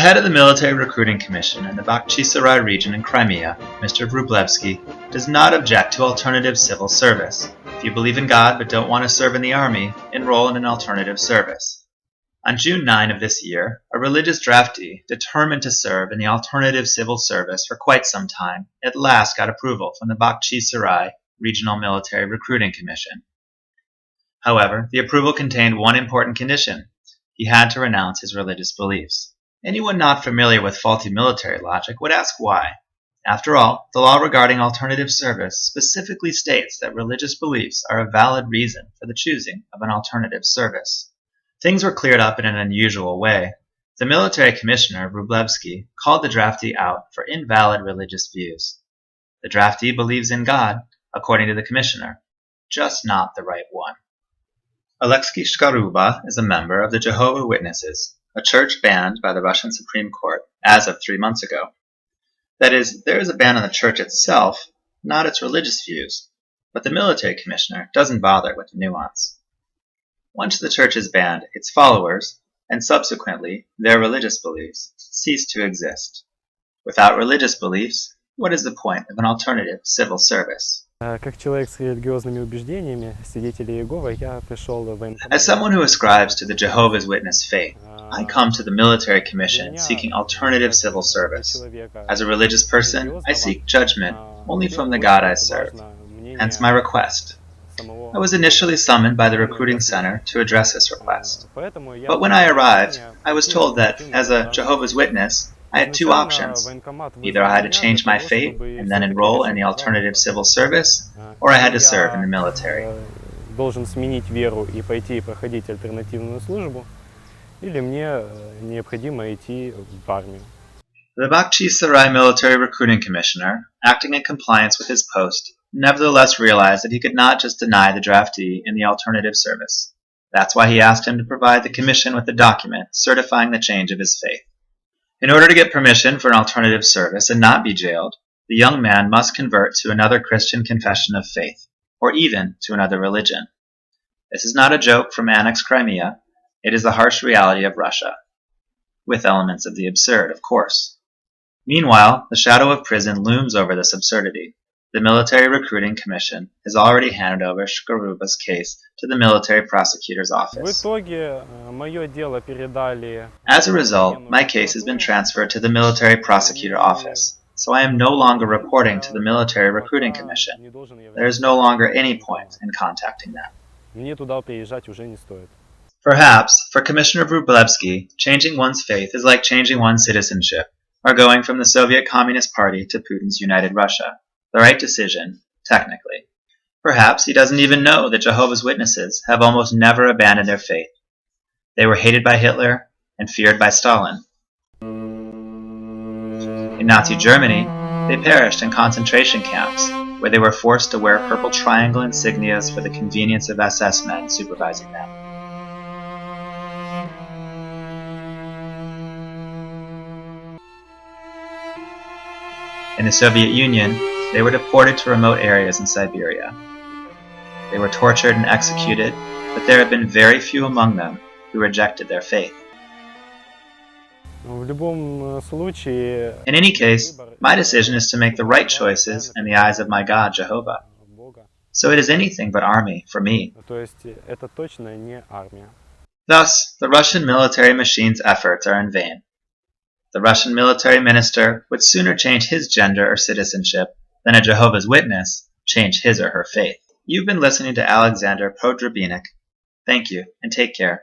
head of the Military Recruiting Commission in the Bakhchisarai region in Crimea, Mr. Vrublevsky, does not object to alternative civil service. If you believe in God but don't want to serve in the army, enroll in an alternative service. On June 9 of this year, a religious draftee, determined to serve in the alternative civil service for quite some time, at last got approval from the Bakhchisarai Regional Military Recruiting Commission. However, the approval contained one important condition. He had to renounce his religious beliefs. Anyone not familiar with faulty military logic would ask why. After all, the law regarding alternative service specifically states that religious beliefs are a valid reason for the choosing of an alternative service. Things were cleared up in an unusual way. The military commissioner, Vrublevsky, called the draftee out for invalid religious views. The draftee believes in God, according to the commissioner, just not the right one. Alexei Shkaruba is a member of the Jehovah's Witnesses, a church banned by the Russian Supreme Court as of 3 months ago. That is, there is a ban on the church itself, not its religious views, but the military commissioner doesn't bother with the nuance. Once the church is banned, its followers, and subsequently their religious beliefs, cease to exist. Without religious beliefs, what is the point of an alternative civil service? Как человек с религиозными убеждениями, свидетель Иеговы, я пришел в военкомат. As someone who ascribes to the Jehovah's Witness faith, I come to the military commission seeking alternative civil service. As a religious person, I seek judgment only from the God I serve, hence my request. I was initially summoned by the recruiting center to address this request. But when I arrived, I was told that, as a Jehovah's Witness, I had two options. Either I had to change my fate and then enroll in the alternative civil service, or I had to serve in the military. Должен сменить веру и пойти проходить альтернативную службу, или мне необходимо идти в армию. The Bakhchisarai Military Recruiting Commissioner, acting in compliance with his post, nevertheless realized that he could not just deny the draftee in the alternative service. That's why he asked him to provide the commission with a document certifying the change of his faith. In order to get permission for an alternative service and not be jailed, the young man must convert to another Christian confession of faith, or even to another religion. This is not a joke from annexed Crimea, it is the harsh reality of Russia. With elements of the absurd, of course. Meanwhile, the shadow of prison looms over this absurdity. The Military Recruiting Commission has already handed over Shkaruba's case to the military prosecutor's office. As a result, my case has been transferred to the military prosecutor office, so I am no longer reporting to the Military Recruiting Commission. There is no longer any point in contacting them. Perhaps, for Commissioner Vrublevsky, changing one's faith is like changing one's citizenship, or going from the Soviet Communist Party to Putin's United Russia. The right decision, technically. Perhaps he doesn't even know that Jehovah's Witnesses have almost never abandoned their faith. They were hated by Hitler and feared by Stalin. In Nazi Germany, they perished in concentration camps, where they were forced to wear purple triangle insignias for the convenience of SS men supervising them. In the Soviet Union, they were deported to remote areas in Siberia. They were tortured and executed, but there have been very few among them who rejected their faith. In any case, my decision is to make the right choices in the eyes of my God, Jehovah. So it is anything but army for me. Thus, the Russian military machine's efforts are in vain. The Russian military minister would sooner change his gender or citizenship than a Jehovah's Witness change his or her faith. You've been listening to Alexander Podrobinik. Thank you, and take care.